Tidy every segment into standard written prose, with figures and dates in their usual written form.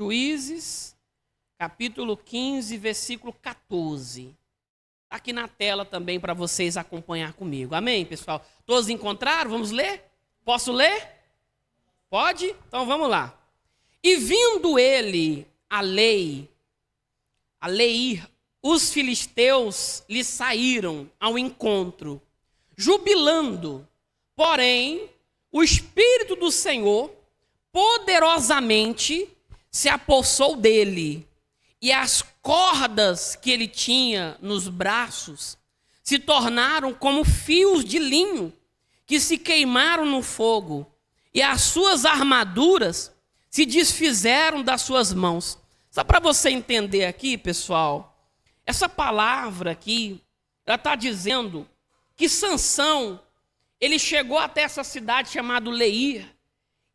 Juízes, capítulo 15, versículo 14. Está aqui na tela também para vocês acompanhar comigo. Amém, pessoal? Todos encontraram? Vamos ler? Posso ler? Pode? Então vamos lá. E vindo ele a Leir, os filisteus lhe saíram ao encontro, jubilando. Porém, o Espírito do Senhor poderosamente se apossou dele, e as cordas que ele tinha nos braços se tornaram como fios de linho que se queimaram no fogo, e as suas armaduras se desfizeram das suas mãos. Só para você entender aqui, pessoal, essa palavra aqui, ela está dizendo que Sansão, ele chegou até essa cidade chamada Leir,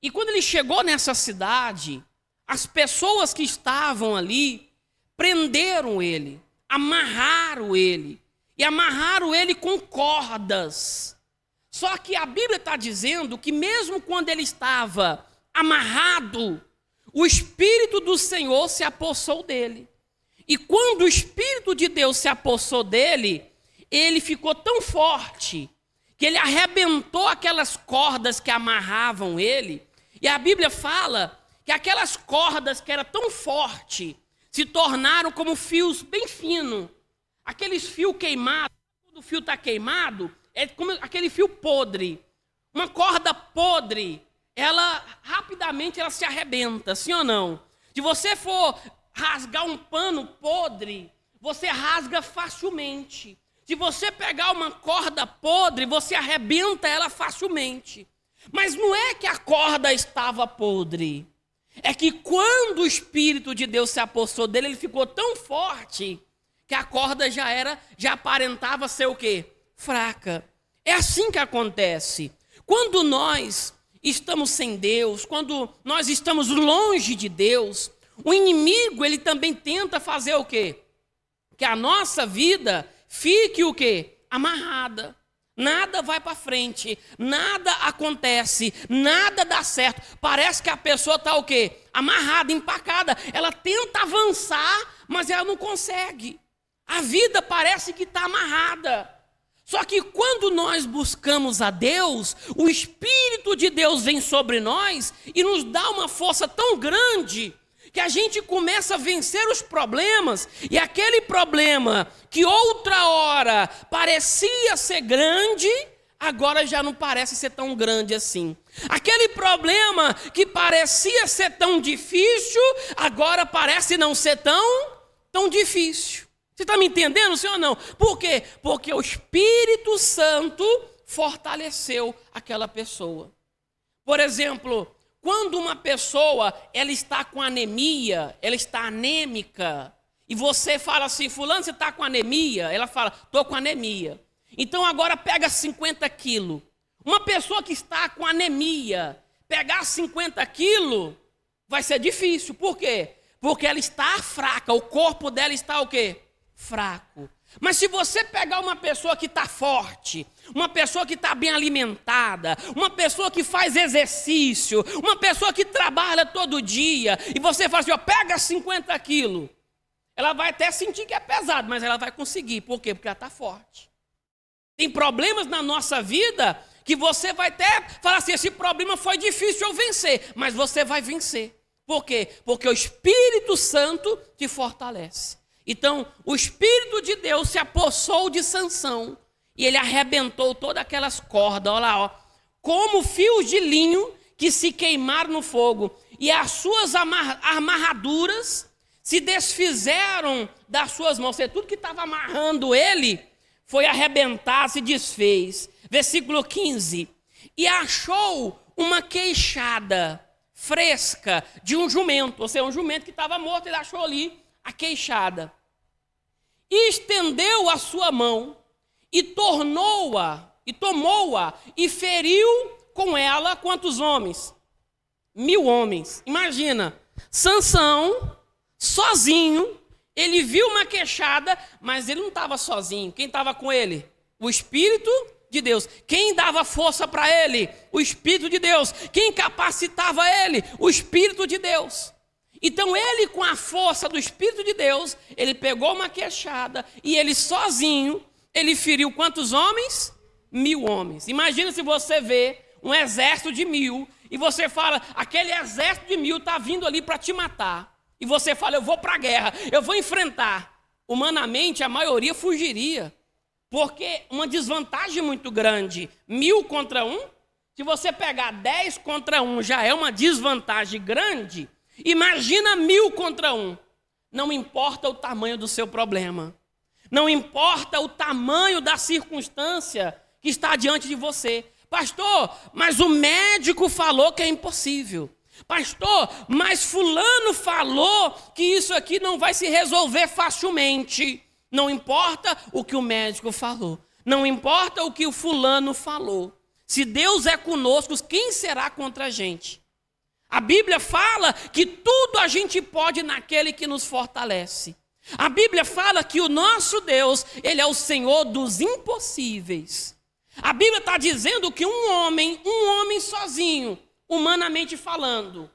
e quando ele chegou nessa cidade, as pessoas que estavam ali prenderam ele, amarraram ele, e amarraram ele com cordas. Só que a Bíblia está dizendo que mesmo quando ele estava amarrado, o Espírito do Senhor se apossou dele. E quando o Espírito de Deus se apossou dele, ele ficou tão forte que ele arrebentou aquelas cordas que amarravam ele. E a Bíblia fala que aquelas cordas que eram tão fortes se tornaram como fios bem finos. Aqueles fios queimados, quando o fio está queimado, é como aquele fio podre. Uma corda podre, ela rapidamente ela se arrebenta, sim ou não? Se você for rasgar um pano podre, você rasga facilmente. Se você pegar uma corda podre, você arrebenta ela facilmente. Mas não é que a corda estava podre. É que quando o Espírito de Deus se apossou dele, ele ficou tão forte que a corda já aparentava ser o quê? Fraca. É assim que acontece. Quando nós estamos sem Deus, quando nós estamos longe de Deus, o inimigo, ele também tenta fazer o quê? Que a nossa vida fique o quê? Amarrada. Nada vai para frente, nada acontece, nada dá certo. Parece que a pessoa está o quê? Amarrada, empacada. Ela tenta avançar, mas ela não consegue. A vida parece que está amarrada. Só que quando nós buscamos a Deus, o Espírito de Deus vem sobre nós e nos dá uma força tão grande que a gente começa a vencer os problemas, e aquele problema que outra hora parecia ser grande, agora já não parece ser tão grande assim. Aquele problema que parecia ser tão difícil, agora parece não ser tão difícil. Você está me entendendo, sim ou não? Por quê? Porque o Espírito Santo fortaleceu aquela pessoa. Por exemplo, quando uma pessoa ela está com anemia, ela está anêmica, e você fala assim, fulano, você está com anemia? Ela fala, estou com anemia. Então agora pega 50 quilos. Uma pessoa que está com anemia, pegar 50 quilos, vai ser difícil. Por quê? Porque ela está fraca, o corpo dela está o quê? Fraco. Mas se você pegar uma pessoa que está forte, uma pessoa que está bem alimentada, uma pessoa que faz exercício, uma pessoa que trabalha todo dia, e você fala assim, ó, pega 50 quilos, ela vai até sentir que é pesado, mas ela vai conseguir. Por quê? Porque ela está forte. Tem problemas na nossa vida que você vai até falar assim, esse problema foi difícil eu vencer, mas você vai vencer. Por quê? Porque o Espírito Santo te fortalece. Então, o Espírito de Deus se apossou de Sansão e ele arrebentou todas aquelas cordas, olha lá, ó, como fios de linho que se queimaram no fogo, e as suas amarraduras se desfizeram das suas mãos. Ou seja, tudo que estava amarrando ele foi arrebentar, se desfez. Versículo 15. E achou uma queixada fresca de um jumento, ou seja, um jumento que estava morto, ele achou ali a queixada, e estendeu a sua mão, e tomou-a, e feriu com ela quantos homens? 1000 homens. Imagina, Sansão, sozinho, ele viu uma queixada, mas ele não estava sozinho. Quem estava com ele? O Espírito de Deus. Quem dava força para ele? O Espírito de Deus. Quem capacitava ele? O Espírito de Deus. Então ele, com a força do Espírito de Deus, ele pegou uma queixada e ele sozinho, ele feriu quantos homens? 1000 homens. Imagina se você vê um exército de 1000 e você fala, aquele exército de 1000 está vindo ali para te matar. E você fala, eu vou para a guerra, eu vou enfrentar. Humanamente, a maioria fugiria. Porque uma desvantagem muito grande, 1000 contra 1, se você pegar 10 contra 1 já é uma desvantagem grande, imagina 1000 contra 1. Não importa o tamanho do seu problema, não importa o tamanho da circunstância que está diante de você. Pastor, mas o médico falou que é impossível. Pastor, mas fulano falou que isso aqui não vai se resolver facilmente. Não importa o que o médico falou, não importa o que o fulano falou. Se Deus é conosco, quem será contra a gente? A Bíblia fala que tudo a gente pode naquele que nos fortalece. A Bíblia fala que o nosso Deus, Ele é o Senhor dos impossíveis. A Bíblia está dizendo que um homem sozinho, humanamente falando,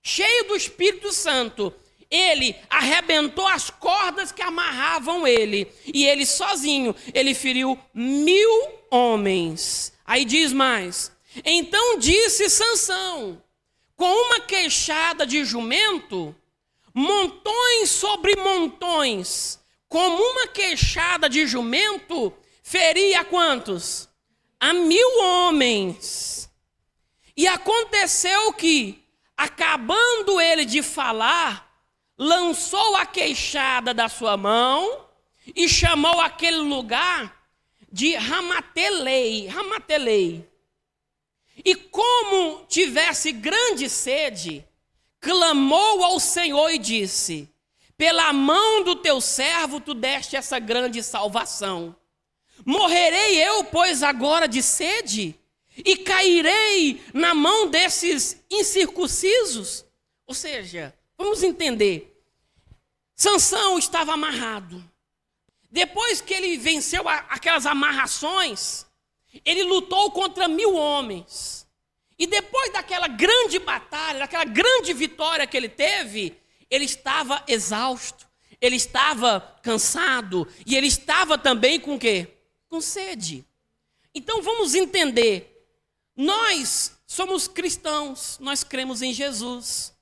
cheio do Espírito Santo, ele arrebentou as cordas que amarravam ele. E ele sozinho, ele feriu 1000 homens. Aí diz mais. Então disse Sansão, com uma queixada de jumento, montões sobre montões, como uma queixada de jumento, feria quantos? A 1000 homens. E aconteceu que, acabando ele de falar, lançou a queixada da sua mão e chamou aquele lugar de Ramatelei. E como tivesse grande sede, clamou ao Senhor e disse, pela mão do teu servo tu deste essa grande salvação. Morrerei eu, pois, agora de sede? E cairei na mão desses incircuncisos? Ou seja, vamos entender. Sansão estava amarrado. Depois que ele venceu aquelas amarrações, ele lutou contra 1000 homens. E depois daquela grande batalha, daquela grande vitória que ele teve, ele estava exausto, ele estava cansado e ele estava também com o quê? Com sede. Então vamos entender. Nós somos cristãos, nós cremos em Jesus.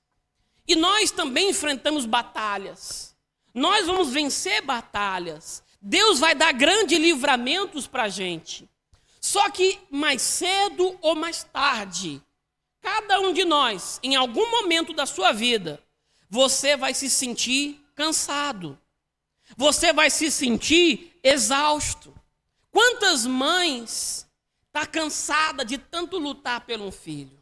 E nós também enfrentamos batalhas. Nós vamos vencer batalhas. Deus vai dar grandes livramentos para a gente. Só que mais cedo ou mais tarde, cada um de nós, em algum momento da sua vida, você vai se sentir cansado. Você vai se sentir exausto. Quantas mães estão cansadas de tanto lutar pelo filho?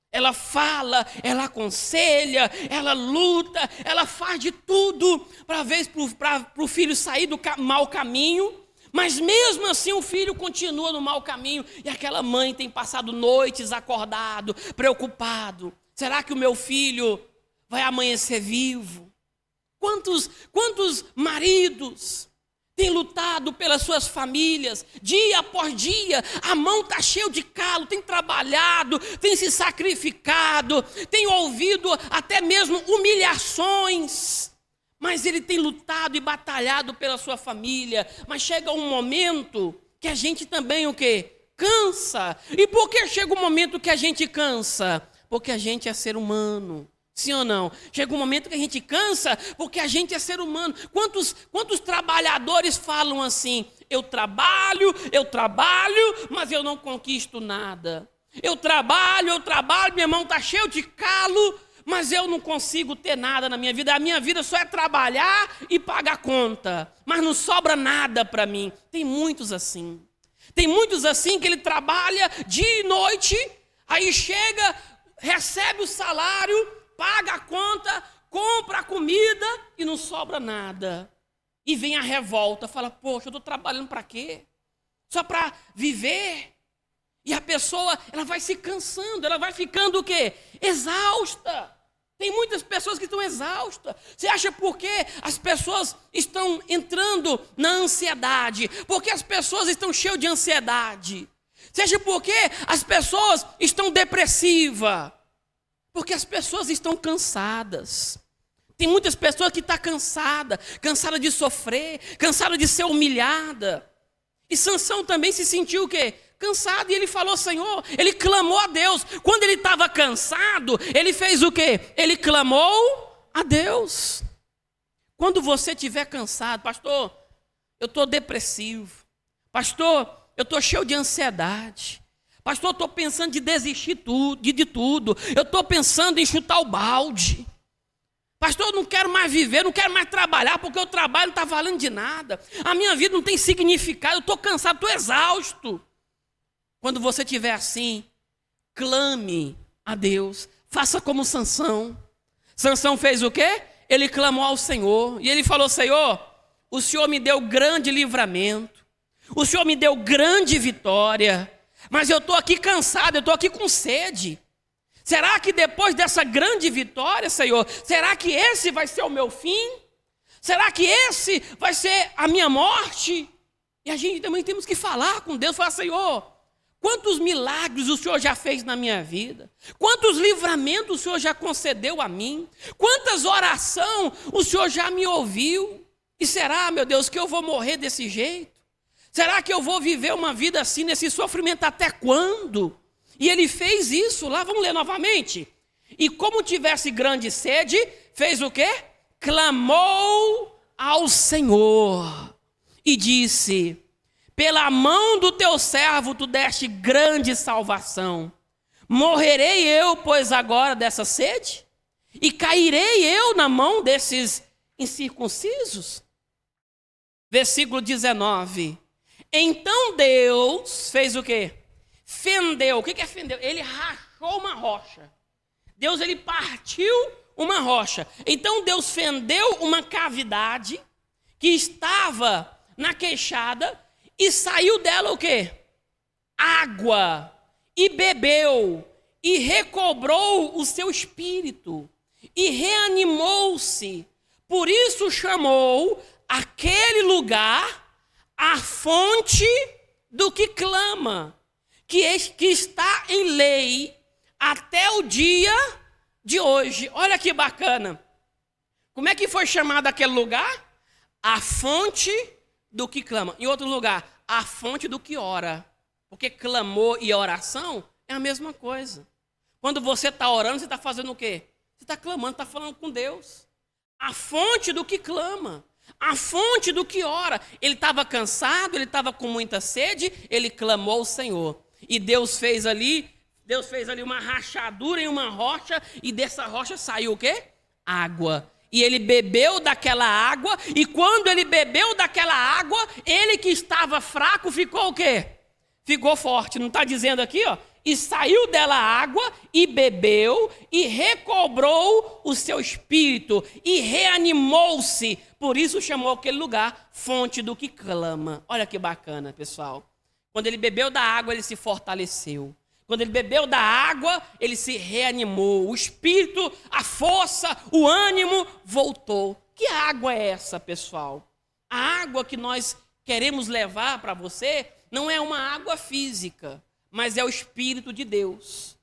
Ela fala, ela aconselha, ela luta, ela faz de tudo para o filho sair do mau caminho, mas mesmo assim o filho continua no mau caminho e aquela mãe tem passado noites acordado, preocupado. Será que o meu filho vai amanhecer vivo? Quantos maridos têm lutado pelas suas famílias, dia após dia, a mão está cheia de calo, tem trabalhado, tem se sacrificado, tem ouvido até mesmo humilhações, mas ele tem lutado e batalhado pela sua família, mas chega um momento que a gente também o quê? Cansa. E por que chega um momento que a gente cansa? Porque a gente é ser humano. Sim ou não? Chega um momento que a gente cansa porque a gente é ser humano. Quantos trabalhadores falam assim? Eu trabalho, mas eu não conquisto nada. Eu trabalho, minha mão está cheia de calo, mas eu não consigo ter nada na minha vida. A minha vida só é trabalhar e pagar conta, mas não sobra nada para mim. Tem muitos assim. Tem muitos assim que ele trabalha dia e noite, aí chega, recebe o salário, paga a conta, compra a comida e não sobra nada. E vem a revolta, fala, poxa, eu estou trabalhando para quê? Só para viver? E a pessoa, ela vai se cansando, ela vai ficando o quê? Exausta. Tem muitas pessoas que estão exaustas. Você acha por que as pessoas estão entrando na ansiedade? Porque as pessoas estão cheias de ansiedade. Você acha por que as pessoas estão depressivas? Porque as pessoas estão cansadas. Tem muitas pessoas que estão cansada de sofrer, cansada de ser humilhada. E Sansão também se sentiu o quê? Cansado, e ele falou, Senhor, ele clamou a Deus. Quando ele estava cansado, ele fez o quê? Ele clamou a Deus. Quando você estiver cansado, pastor, eu estou depressivo. Pastor, eu estou cheio de ansiedade. Pastor, eu estou pensando de desistir de tudo. Eu estou pensando em chutar o balde. Pastor, eu não quero mais viver, não quero mais trabalhar, porque o trabalho não está valendo de nada. A minha vida não tem significado, eu estou cansado, estou exausto. Quando você estiver assim, clame a Deus. Faça como Sansão. Sansão fez o quê? Ele clamou ao Senhor. E ele falou, Senhor, o Senhor me deu grande livramento. O Senhor me deu grande vitória. Mas eu estou aqui cansado, eu estou aqui com sede. Será que depois dessa grande vitória, Senhor, será que esse vai ser o meu fim? Será que esse vai ser a minha morte? E a gente também temos que falar com Deus, falar, Senhor, quantos milagres o Senhor já fez na minha vida? Quantos livramentos o Senhor já concedeu a mim? Quantas orações o Senhor já me ouviu? E será, meu Deus, que eu vou morrer desse jeito? Será que eu vou viver uma vida assim, nesse sofrimento até quando? E ele fez isso lá, vamos ler novamente. E como tivesse grande sede, fez o quê? Clamou ao Senhor e disse, pela mão do teu servo tu deste grande salvação. Morrerei eu, pois agora dessa sede? E cairei eu na mão desses incircuncisos? Versículo 19. Então Deus fez o quê? Fendeu. O que é fendeu? Ele rachou uma rocha. Deus, ele partiu uma rocha. Então Deus fendeu uma cavidade que estava na queixada e saiu dela o quê? Água. E bebeu. E recobrou o seu espírito. E reanimou-se. Por isso chamou aquele lugar a fonte do que clama. Que está em lei até o dia de hoje. Olha que bacana. Como é que foi chamado aquele lugar? A fonte do que clama. Em outro lugar, a fonte do que ora. Porque clamor e oração é a mesma coisa. Quando você está orando, você está fazendo o quê? Você está clamando, está falando com Deus. A fonte do que clama. A fonte do que ora. Ele estava cansado, ele estava com muita sede, ele clamou ao Senhor. E Deus fez ali uma rachadura em uma rocha, e dessa rocha saiu o quê? Água. E ele bebeu daquela água, e quando ele bebeu daquela água, ele que estava fraco ficou o quê? Ficou forte. Não está dizendo aqui, ó? E saiu dela água, e bebeu, e recobrou o seu espírito, e reanimou-se. Por isso chamou aquele lugar fonte do que clama. Olha que bacana, pessoal. Quando ele bebeu da água, ele se fortaleceu. Quando ele bebeu da água, ele se reanimou. O espírito, a força, o ânimo voltou. Que água é essa, pessoal? A água que nós queremos levar para você não é uma água física, mas é o Espírito de Deus.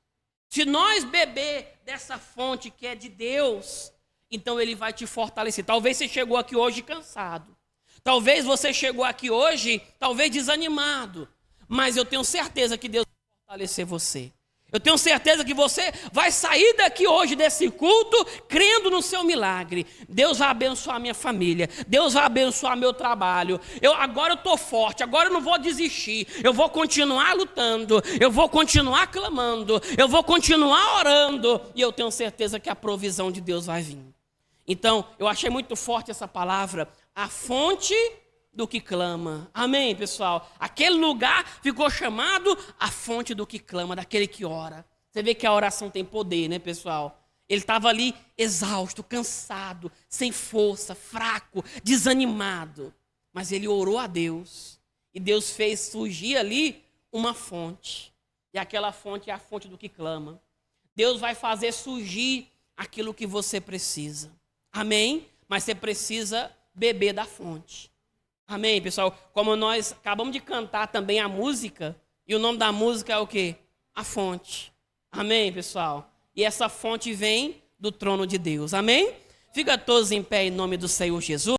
Se nós beber dessa fonte que é de Deus, então ele vai te fortalecer. Talvez você chegou aqui hoje cansado. Talvez você chegou aqui hoje, talvez desanimado. Mas eu tenho certeza que Deus vai fortalecer você. Eu tenho certeza que você vai sair daqui hoje desse culto crendo no seu milagre. Deus vai abençoar minha família. Deus vai abençoar meu trabalho. Agora eu estou forte, agora eu não vou desistir. Eu vou continuar lutando. Eu vou continuar clamando. Eu vou continuar orando. E eu tenho certeza que a provisão de Deus vai vir. Então, eu achei muito forte essa palavra. A fonte do que clama. Amém, pessoal? Aquele lugar ficou chamado a fonte do que clama, daquele que ora. Você vê que a oração tem poder, né, pessoal? Ele estava ali exausto, cansado, sem força, fraco, desanimado. Mas ele orou a Deus. E Deus fez surgir ali uma fonte. E aquela fonte é a fonte do que clama. Deus vai fazer surgir aquilo que você precisa. Amém? Mas você precisa beber da fonte. Amém, pessoal? Como nós acabamos de cantar também a música, e o nome da música é o quê? A fonte. Amém, pessoal? E essa fonte vem do trono de Deus. Amém? Fica todos em pé em nome do Senhor Jesus.